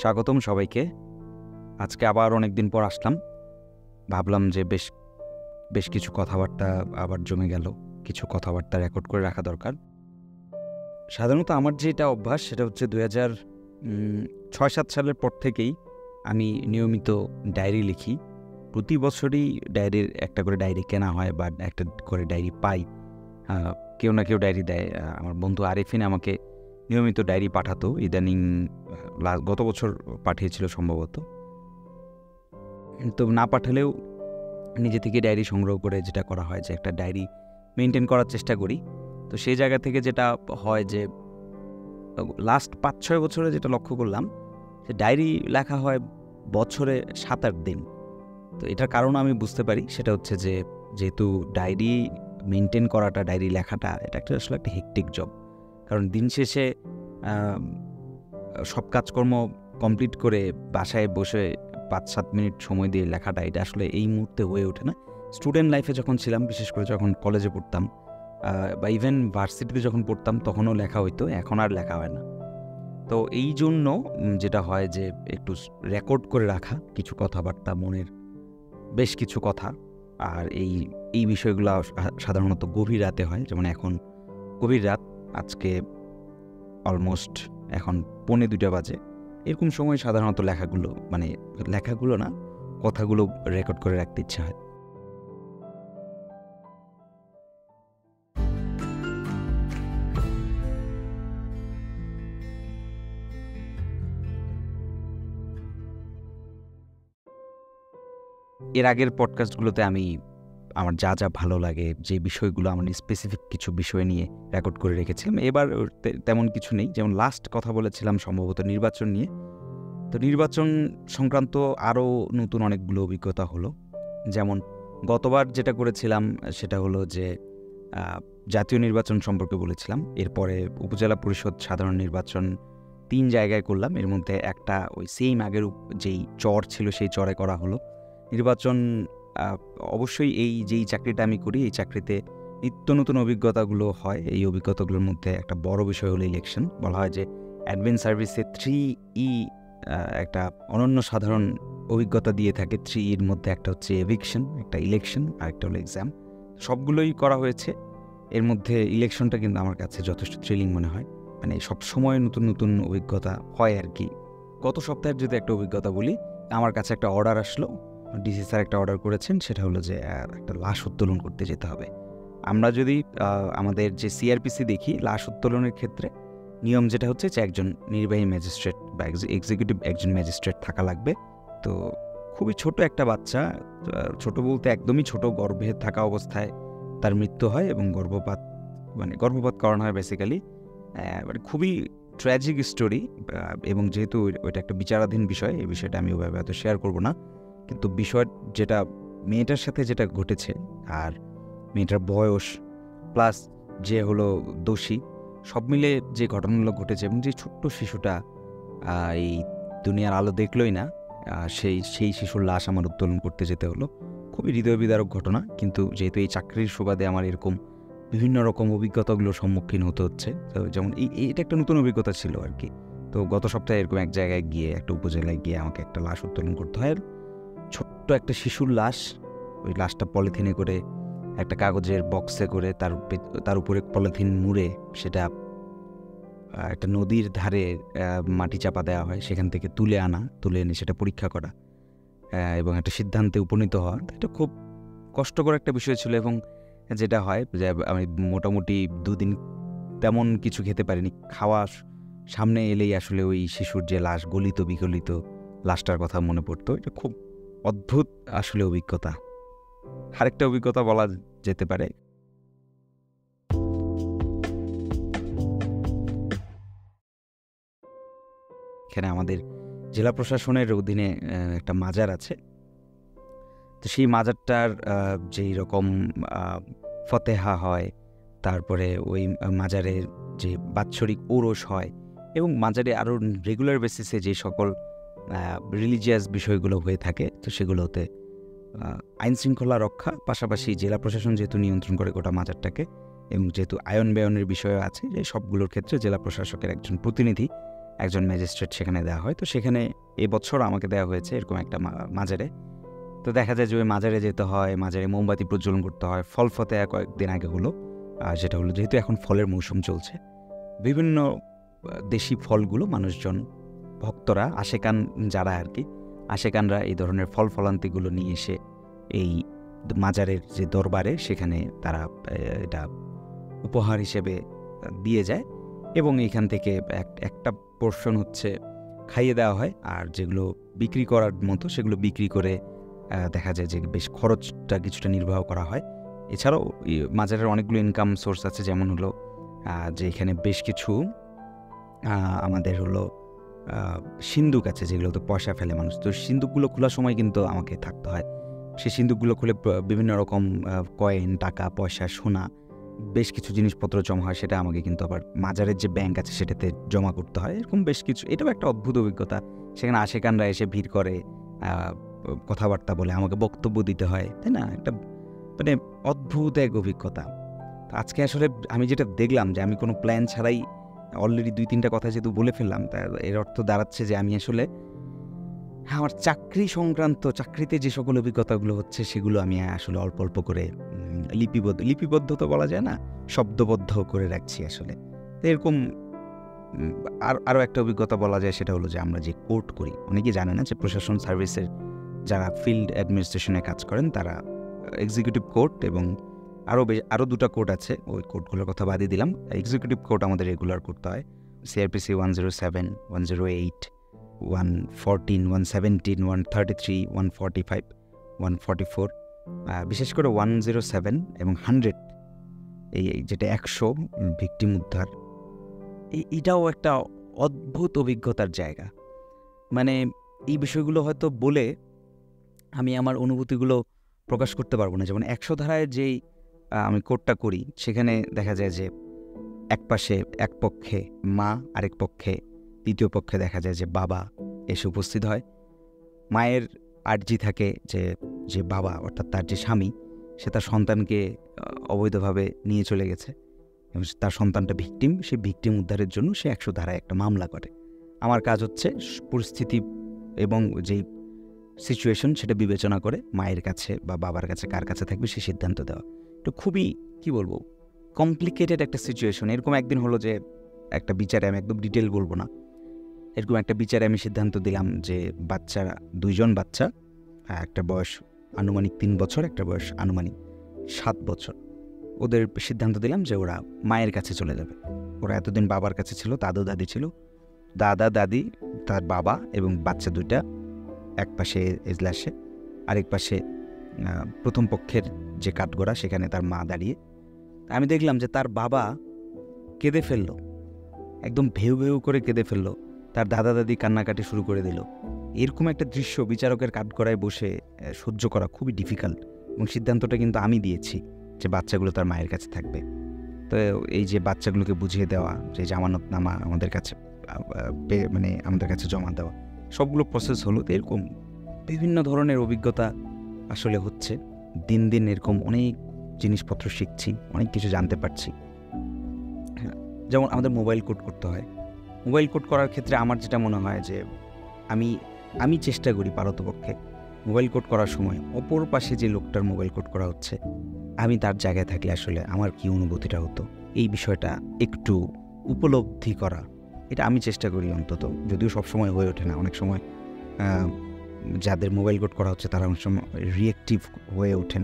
স্বাগতম সবাইকে। আজকে আবার অনেকদিন পর আসলাম। ভাবলাম যে বেশ কিছু কথাবার্তা আবার জমে গেল, কিছু কথাবার্তা রেকর্ড করে রাখা দরকার। সাধারণত আমার যেটা অভ্যাস সেটা হচ্ছে 2006-07 সালের পর থেকেই আমি নিয়মিত ডায়েরি লিখি। প্রতি বছরই একটা করে ডায়েরি কেনা হয় বা একটা করে ডায়েরি পাই। কেউ না কেউ ডায়েরি দেয়। আমার বন্ধু আরিফিন আমাকে নিয়মিত ডায়েরি পাঠাতো। ইদানিং গত বছর পাঠিয়েছিল সম্ভবত। তো না পাঠালেও নিজে থেকে ডায়েরি সংগ্রহ করে যেটা করা হয় যে একটা ডায়েরি মেনটেন করার চেষ্টা করি। তো সেই জায়গা থেকে যেটা হয় যে লাস্ট 5-6 বছরে যেটা লক্ষ্য করলাম যে ডায়েরি লেখা হয় বছরে 7-8 দিন। তো এটার কারণ আমি বুঝতে পারি, সেটা হচ্ছে যে যেহেতু ডায়েরি মেনটেন করাটা, ডায়েরি লেখাটা এটা আসলে একটা হেক্টিক জব। কারণ দিন শেষে সব কাজকর্ম কমপ্লিট করে বাসায় বসে 5-7 মিনিট সময় দিয়ে লেখাটা এটা আসলে এই মুহূর্তে হয়ে ওঠে না। স্টুডেন্ট লাইফে যখন ছিলাম, বিশেষ করে যখন কলেজে পড়তাম বা ইভেন ভার্সিটিতে যখন পড়তাম তখনও লেখা হইতো, এখন আর লেখা হয় না। তো এই জন্য যেটা হয় যে একটু রেকর্ড করে রাখা কিছু কথাবার্তা, মনের বেশ কিছু কথা। আর এই বিষয়গুলো সাধারণত গভীর রাতে হয়, যেমন এখন গভীর রাত, আজকে অলমোস্ট এখন 1:45 বাজে। এরকম সময় সাধারণত লেখাগুলো না, কথাগুলো রেকর্ড করে রাখতে ইচ্ছা হয়। এর আগের পডকাস্টগুলোতে আমি আমার যা ভালো লাগে, যে বিষয়গুলো আমার স্পেসিফিক কিছু বিষয় নিয়ে রেকর্ড করে রেখেছিলাম। এবার তেমন কিছু নেই। যেমন লাস্ট কথা বলেছিলাম সম্ভবত নির্বাচন নিয়ে। তো নির্বাচন সংক্রান্ত আরও নতুন অনেকগুলো অভিজ্ঞতা হলো। যেমন গতবার যেটা করেছিলাম সেটা হলো যে জাতীয় নির্বাচন সম্পর্কে বলেছিলাম। এরপরে উপজেলা পরিষদ সাধারণ নির্বাচন 3 জায়গায় করলাম। এর মধ্যে একটা ওই সেম আগের যেই চর ছিল সেই চরে করা হলো। নির্বাচন অবশ্যই যেই চাকরিটা আমি করি, এই চাকরিতে নিত্য নতুন অভিজ্ঞতাগুলো হয়। এই অভিজ্ঞতাগুলোর মধ্যে একটা বড় বিষয় হলো ইলেকশন। বলা হয় যে অ্যাডমিন সার্ভিসে 3E একটা অনন্য সাধারণ অভিজ্ঞতা দিয়ে থাকে। 3 এর মধ্যে একটা হচ্ছে এভিকশন, একটা ইলেকশন, আর একটা হলো এক্সাম। সবগুলোই করা হয়েছে। এর মধ্যে ইলেকশনটা কিন্তু আমার কাছে যথেষ্ট থ্রিলিং মনে হয়। সবসময় নতুন নতুন অভিজ্ঞতা হয় আর কি। গত সপ্তাহের যদি একটা অভিজ্ঞতা বলি, আমার কাছে একটা অর্ডার আসলো। ডিসি স্যার একটা অর্ডার করেছেন, সেটা হলো যে একটা লাশ উত্তোলন করতে যেতে হবে। আমরা যদি আমাদের যে সিআরপিসি দেখি, লাশ উত্তোলনের ক্ষেত্রে নিয়ম যেটা হচ্ছে যে একজন নির্বাহী ম্যাজিস্ট্রেট বা এক্সিকিউটিভ একজন ম্যাজিস্ট্রেট থাকা লাগবে। তো খুবই ছোট একটা বাচ্চা, ছোট বলতে একদমই ছোট, গর্ভে থাকা অবস্থায় তার মৃত্যু হয় এবং গর্ভপাত করানো হয় বেসিক্যালি। খুবই ট্র্যাজিক স্টোরি। এবং যেহেতু ওইটা একটা বিচারাধীন বিষয়, এই বিষয়টা আমি ওইভাবে হয়তো শেয়ার করবো না। কিন্তু বিষয় যেটা মেয়েটার সাথে যেটা ঘটেছে, আর মেয়েটার বয়স প্লাস যে হলো দোষী, সব মিলে যে ঘটনাগুলো ঘটেছে এবং যে ছোট্ট শিশুটা এই দুনিয়ার আলো দেখলই না, সেই শিশুর লাশ আমার উত্তোলন করতে যেতে হলো। খুবই হৃদয় বিদারক ঘটনা। কিন্তু যেহেতু এই চাকরির সুবাদে আমার এরকম বিভিন্ন রকম অভিজ্ঞতাগুলোর সম্মুখীন হতে হচ্ছে, তো যেমন এটা একটা নতুন অভিজ্ঞতা ছিল আর কি। তো গত সপ্তাহে এরকম এক জায়গায় গিয়ে, একটা উপজেলায় গিয়ে আমাকে একটা লাশ উত্তোলন করতে হয়। ছোট্ট একটা শিশুর লাশ, ওই লাশটা পলিথিনে করে একটা কাগজের বক্সে করে তার উপরে পলিথিন মুড়ে সেটা একটা নদীর ধারে মাটি চাপা দেওয়া হয়, সেখান থেকে তুলে এনে সেটা পরীক্ষা করা এবং একটা সিদ্ধান্তে উপনীত হওয়া। এটা খুব কষ্টকর একটা বিষয় ছিল। এবং যেটা হয় যে আমি মোটামুটি 2 দিন তেমন কিছু খেতে পারিনি। খাওয়া সামনে এলেই আসলে ওই শিশুর যে লাশ, গলিত বিগলিত লাশটার কথা মনে পড়তো। এটা খুব অদ্ভুত আসলে অভিজ্ঞতা। আরেকটা অভিজ্ঞতা বলা যেতে পারে, এখানে আমাদের জেলা প্রশাসনের অধীনে একটা মাজার আছে। তো সেই মাজারটার যেই রকম ফতেহা হয়, তারপরে ওই মাজারের যে বাৎসরিক ওরস হয়, এবং মাজারে আরও রেগুলার বেসিসে যে সকল রিলিজিয়াস বিষয়গুলো হয়ে থাকে, তো সেগুলোতে আইনশৃঙ্খলা রক্ষা, পাশাপাশি জেলা প্রশাসন যেহেতু নিয়ন্ত্রণ করে গোটা মাজারটাকে, এবং যেহেতু আয়ন ব্যয়নের বিষয় আছে, যে সবগুলোর ক্ষেত্রে জেলা প্রশাসকের একজন প্রতিনিধি, একজন ম্যাজিস্ট্রেট সেখানে দেওয়া হয়। তো সেখানে এবছর আমাকে দেওয়া হয়েছে এরকম একটা মাজারে। তো দেখা যায় যে ওই মাজারে যেতে হয়, মাজারে মোমবাতি প্রজ্বলন করতে হয়। ফল ফতেয়া কয়েকদিন আগে হলো, যেটা হলো যেহেতু এখন ফলের মৌসুম চলছে, বিভিন্ন দেশি ফলগুলো মানুষজন, ভক্তরা, আশেকান যারা আর কি, আশেকানরা এই ধরনের ফল ফলান্তিগুলো নিয়ে এসে এই মাজারের যে দরবারে সেখানে তারা এটা উপহার হিসেবে দিয়ে যায় এবং এইখান থেকে একটা পোর্শন হচ্ছে খাইয়ে দেওয়া হয়, আর যেগুলো বিক্রি করার মতো সেগুলো বিক্রি করে দেখা যায় যে বেশ খরচটা কিছুটা নির্বাহ করা হয়। এছাড়াও মাজারের অনেকগুলো ইনকাম সোর্স আছে, যেমন হলো যে এখানে বেশ কিছু আমাদের হলো সিন্দুক আছে যেগুলো তো পয়সা ফেলে মানুষ। তো সিন্দুকগুলো খোলার সময় কিন্তু আমাকে থাকতে হয়। সেই সিন্দুকগুলো খুলে বিভিন্ন রকম কয়েন, টাকা পয়সা, সোনা, বেশ কিছু জিনিসপত্র জমা হয়। সেটা আমাকে কিন্তু আবার মাজারের যে ব্যাংক আছে সেটাতে জমা করতে হয়। এরকম বেশ কিছু, এটাও একটা অদ্ভুত অভিজ্ঞতা। সেখানে আশেকানরা এসে ভিড় করে, কথাবার্তা বলে, আমাকে বক্তব্য দিতে হয়, তাই না? একটা মানে অদ্ভুত এক অভিজ্ঞতা। তো আজকে আসলে আমি যেটা দেখলাম যে আমি কোনো প্ল্যান ছাড়াই অলরেডি 2-3টা কথা যেহেতু বলে ফেললাম, তা এর অর্থ দাঁড়াচ্ছে যে আমি আসলে আমার চাকরি সংক্রান্ত, চাকরিতে যে সকল অভিজ্ঞতাগুলো হচ্ছে সেগুলো আমি আসলে অল্প অল্প করে লিপিবদ্ধ তো বলা যায় না, শব্দবদ্ধ করে রাখছি আসলে। তো এরকম আরও একটা অভিজ্ঞতা বলা যায়, সেটা হলো যে আমরা যে কোর্ট করি, অনেকেই জানে না যে প্রশাসন সার্ভিসের যারা ফিল্ড অ্যাডমিনিস্ট্রেশনে কাজ করেন তারা এক্সিকিউটিভ কোর্ট এবং আরও 2টা কোর্ট আছে, ওই কোর্টগুলোর কথা বাদই দিলাম। এক্সিকিউটিভ কোর্ট আমাদের রেগুলার করতে হয়, CRPC 107, 108, 114, 117, 133, 145, 144, বিশেষ করে 107 এবং 100, এই যেটা 100 ভিকটিম উদ্ধার, এটাও একটা অদ্ভুত অভিজ্ঞতার জায়গা। মানে এই বিষয়গুলো হয়তো বলে আমি আমার অনুভূতিগুলো প্রকাশ করতে পারবো না। যেমন 100 ধারায় যেই আমি কোর্টটা করি, সেখানে দেখা যায় যে এক পক্ষে মা, আরেক পক্ষে, দ্বিতীয় পক্ষে দেখা যায় যে বাবা এসে উপস্থিত হয়। মায়ের আর্জি থাকে যে বাবা অর্থাৎ তার যে স্বামী, সে তার সন্তানকে অবৈধভাবে নিয়ে চলে গেছে এবং তার সন্তানটা ভিকটিম, সেই ভিকটিম উদ্ধারের জন্য সে 100 ধারায় একটা মামলা করে। আমার কাজ হচ্ছে পরিস্থিতি এবং যেই সিচুয়েশন সেটা বিবেচনা করে মায়ের কাছে বা বাবার কাছে কার কাছে থাকবে সে সিদ্ধান্ত দেওয়া। তো খুবই কি বলবো, কমপ্লিকেটেড একটা সিচুয়েশন। এরকম একদিন হলো যে একটা বিচারে, আমি একদম ডিটেল বলবো না, এরকম একটা বিচারে আমি সিদ্ধান্ত দিলাম যে বাচ্চারা, 2জন বাচ্চা, একটা বয়স আনুমানিক 3 বছর, একটা বয়স আনুমানিক 7 বছর, ওদের সিদ্ধান্ত দিলাম যে ওরা মায়ের কাছে চলে যাবে। ওরা এতদিন বাবার কাছে ছিল, দাদু দাদি ছিল, দাদা দাদি, তার বাবা এবং বাচ্চা 2টা এক পাশে এজলাসে, আরেক পাশে প্রথম পক্ষের যে কাঠগড়া সেখানে তার মা দাঁড়িয়ে। আমি দেখলাম যে তার বাবা কেঁদে ফেলল, একদম ভেউ ভেউ করে কেঁদে ফেলল, তার দাদা দাদি কান্নাকাটি শুরু করে দিল। এরকম একটা দৃশ্য বিচারকের কাঠগড়ায় বসে সহ্য করা খুবই ডিফিকাল্ট, এবং সিদ্ধান্তটা কিন্তু আমি দিয়েছি যে বাচ্চাগুলো তার মায়ের কাছে থাকবে। তো এই যে বাচ্চাগুলোকে বুঝিয়ে দেওয়া, যে জামানতনামা আমাদের কাছে মানে আমাদের কাছে জমা দেওয়া, সবগুলো প্রসেস হলো। তো এরকম বিভিন্ন ধরনের অভিজ্ঞতা আসলে হচ্ছে। দিন দিন এরকম অনেক জিনিসপত্র শিখছি, অনেক কিছু জানতে পারছি। যেমন আমাদের মোবাইল কোড করতে হয়। মোবাইল কোড করার ক্ষেত্রে আমার যেটা মনে হয় যে আমি চেষ্টা করি পারতপক্ষে মোবাইল কোড করার সময় অপর পাশে যে লোকটার মোবাইল কোড করা হচ্ছে, আমি তার জায়গায় থাকলে আসলে আমার কী অনুভূতিটা হতো, এই বিষয়টা একটু উপলব্ধি করা, এটা আমি চেষ্টা করি অন্তত। যদিও সবসময় হয়ে ওঠে না, অনেক সময় যাদের মোবাইল কোড করা হচ্ছে তারা অনেক সময় রিয়েক্টিভ হয়ে ওঠেন।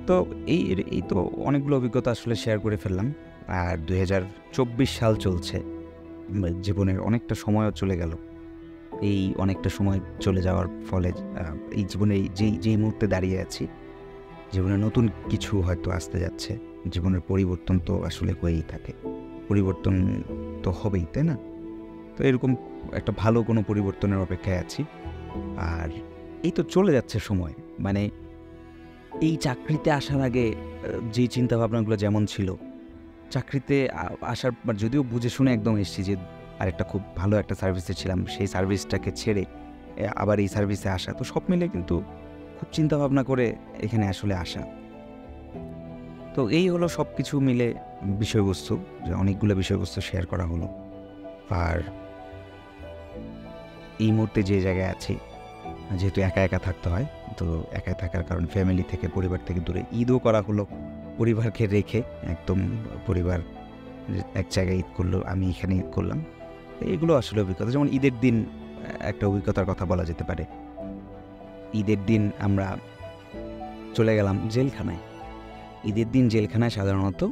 তো এই তো অনেকগুলো অভিজ্ঞতা আসলে শেয়ার করে ফেললাম। আর 2024 সাল চলছে, জীবনের অনেকটা সময়ও চলে গেল। এই অনেকটা সময় চলে যাওয়ার ফলে এই জীবনে যেই মুহূর্তে দাঁড়িয়ে আছি, জীবনে নতুন কিছু হয়তো আসতে যাচ্ছে। জীবনের পরিবর্তন তো আসলে হয়েই থাকে, পরিবর্তন তো হবেই, তাই না? তো এরকম একটা ভালো কোনো পরিবর্তনের অপেক্ষায় আছি। আর এই তো চলে যাচ্ছে সময়, মানে এই চাকরিতে আসার আগে যে চিন্তাভাবনাগুলো যেমন ছিল, চাকরিতে আসার যদিও বুঝে শুনে একদম এসেছি যে আরেকটা খুব ভালো একটা সার্ভিসে ছিলাম, সেই সার্ভিসটাকে ছেড়ে আবার এই সার্ভিসে আসা, তো সব মিলে কিন্তু খুব চিন্তাভাবনা করে এখানে আসলে আসা। তো এই হলো সব কিছু মিলে বিষয়বস্তু, যে অনেকগুলো বিষয়বস্তু শেয়ার করা হলো। আর এই মুহূর্তে যে জায়গায় আছি, যেহেতু একা একা থাকতে হয়, তো একা থাকার কারণে ফ্যামিলি থেকে, পরিবার থেকে দূরে ঈদও করা হলো পরিবারকে রেখে। একদম পরিবার এক জায়গায় ঈদ করলো, আমি এখানে ঈদ করলাম। এগুলো আসলে অভিজ্ঞতা। যেমন ঈদের দিন একটা অভিজ্ঞতার কথা বলা যেতে পারে। ঈদের দিন আমরা চলে গেলাম জেলখানায়। ঈদের দিন জেলখানায় সাধারণত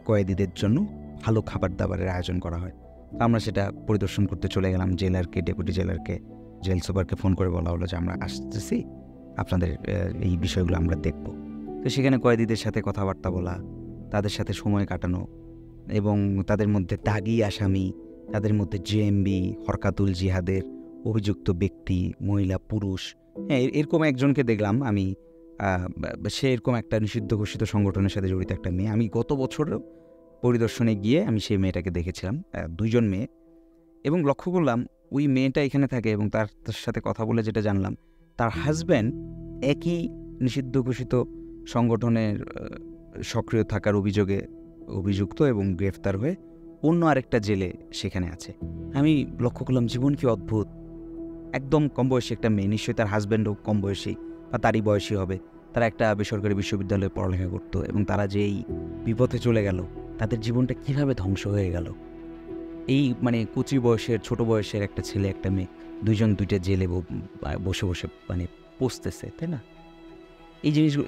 কয়েদিদের জন্য ভালো খাবার দাবারের আয়োজন করা হয়। আমরা সেটা পরিদর্শন করতে চলে গেলাম। জেলারকে, ডেপুটি জেলারকে, জেল সুপারকে ফোন করে বলা হলো যে আমরা আসতেছি, আপনাদের এই বিষয়গুলো আমরা দেখব। তো সেখানে কয়েদিদের সাথে কথাবার্তা বলা, তাদের সাথে সময় কাটানো, এবং তাদের মধ্যে দাগি আসামি, তাদের মধ্যে জেএমবি, হরকাতুল জিহাদের অভিযুক্ত ব্যক্তি, মহিলা, পুরুষ, হ্যাঁ এরকম একজনকে দেখলাম আমি। সে এরকম একটা নিষিদ্ধ ঘোষিত সংগঠনের সাথে জড়িত একটা মেয়ে। আমি গত বছরও পরিদর্শনে গিয়ে আমি সেই মেয়েটাকে দেখেছিলাম, 2জন মেয়ে। এবং লক্ষ্য করলাম ওই মেয়েটা এখানে থাকে, এবং তার সাথে কথা বলে যেটা জানলাম, তার হাজব্যান্ড একই নিষিদ্ধ ঘোষিত সংগঠনের সক্রিয় থাকার অভিযোগে অভিযুক্ত এবং গ্রেফতার হয়ে অন্য আরেকটা জেলে সেখানে আছে। আমি লক্ষ্য করলাম জীবন কি অদ্ভুত। একদম কম বয়সী একটা মেয়ে, নিশ্চয়ই তার হাজব্যান্ডও কম বয়সী বা তারই বয়সী হবে। তারা একটা বেসরকারি বিশ্ববিদ্যালয়ে পড়ালেখা করতো, এবং তারা যে এই বিপথে চলে গেল, তাদের জীবনটা কিভাবে ধ্বংস হয়ে গেল। এই মানে কচি বয়সের, ছোট বয়সের একটা ছেলে, একটা মেয়ে, 2টা জেলে বসে বসে মানে পচতেছে, তাই না?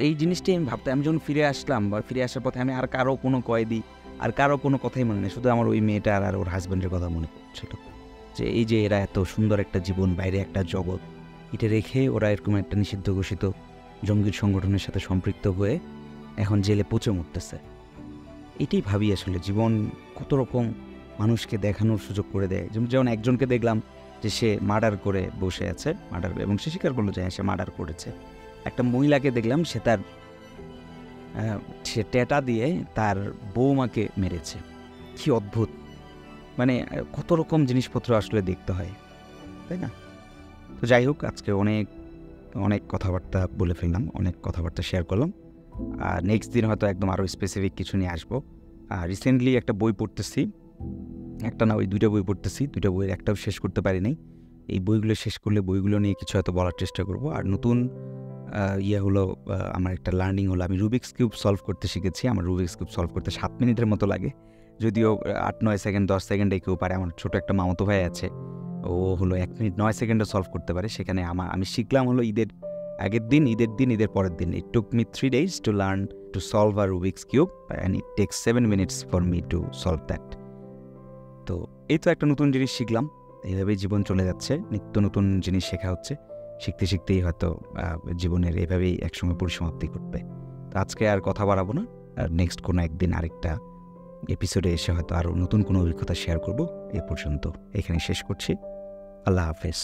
এই জিনিসটাই আমি ভাবতাম। আমি যখন ফিরে আসলাম, বা ফিরে আসার পথে আমি আর কারো কোনো কয়েদি, আর কারো কোনো কথাই মনে নেই, শুধু আমার ওই মেয়েটার আর ওর হাজব্যান্ডের কথা মনে পড়ছিল। যে এই যে এরা এত সুন্দর একটা জীবন, বাইরে একটা জগৎ, এটা রেখে ওরা এরকম একটা নিষিদ্ধ ঘোষিত জঙ্গির সংগঠনের সাথে সম্পৃক্ত হয়ে এখন জেলে পচে মরতেছে। এটাই ভাবি আসলে জীবন কত রকম মানুষকে দেখানোর সুযোগ করে দেয়। যেমন একজনকে দেখলাম যে সে মার্ডার করে বসে আছে, এবং সে স্বীকার করলো যে সে মার্ডার করেছে। একটা মহিলাকে দেখলাম সে টেটা দিয়ে তার বৌমাকে মেরেছে। কি অদ্ভুত! মানে কত রকম জিনিসপত্র আসলে দেখতে হয়, তাই না? তো যাই হোক, আজকে অনেক অনেক কথাবার্তা বলে ফেললাম, অনেক কথাবার্তা শেয়ার করলাম। আর নেক্সট দিন হয়তো একদম আরও স্পেসিফিক কিছু নিয়ে আসবো। আর রিসেন্টলি একটা বই পড়তেছি, একটা না, ওই 2টা বই পড়তেছি। 2টা বইয়ের একটাও শেষ করতে পারি নাই। এই বইগুলো শেষ করলে বইগুলো নিয়ে কিছু হয়তো বলার চেষ্টা করব। আর নতুন হলো, আমার একটা লার্নিং হলো, আমি রুবিক্স কিউব সলভ করতে শিখেছি। আমার রুবিক্স কিউব সলভ করতে 7 মিনিটের মতো লাগে, যদিও 8-9 সেকেন্ড 10 সেকেন্ডে কেউ পারে। আমার ছোটো একটা মামাতো ভাই আছে, ও হলো 1 মিনিট 9 সেকেন্ডে সলভ করতে পারে। সেখানে আমি শিখলাম হলো ঈদের আগের দিন, ঈদের পরের দিন। It took me 3 days to learn to solve a Rubik's cube, and it takes 7 minutes for me to solve that. তো এই তো একটা নতুন জিনিস শিখলাম। এইভাবেই জীবন চলে যাচ্ছে, নিত্য নতুন জিনিস শেখা হচ্ছে। শিখতে শিখতেই হয়তো জীবনের এভাবেই একসঙ্গে পরিসমাপ্তি ঘটবে। তো আজকে আর কথা বাড়াবো না, আর নেক্সট কোনো একদিন আরেকটা এপিসোডে এসে হয়তো আরও নতুন কোনো অভিজ্ঞতা শেয়ার করব। এ পর্যন্ত এখানে শেষ করছি। আল্লাহ হাফেজ।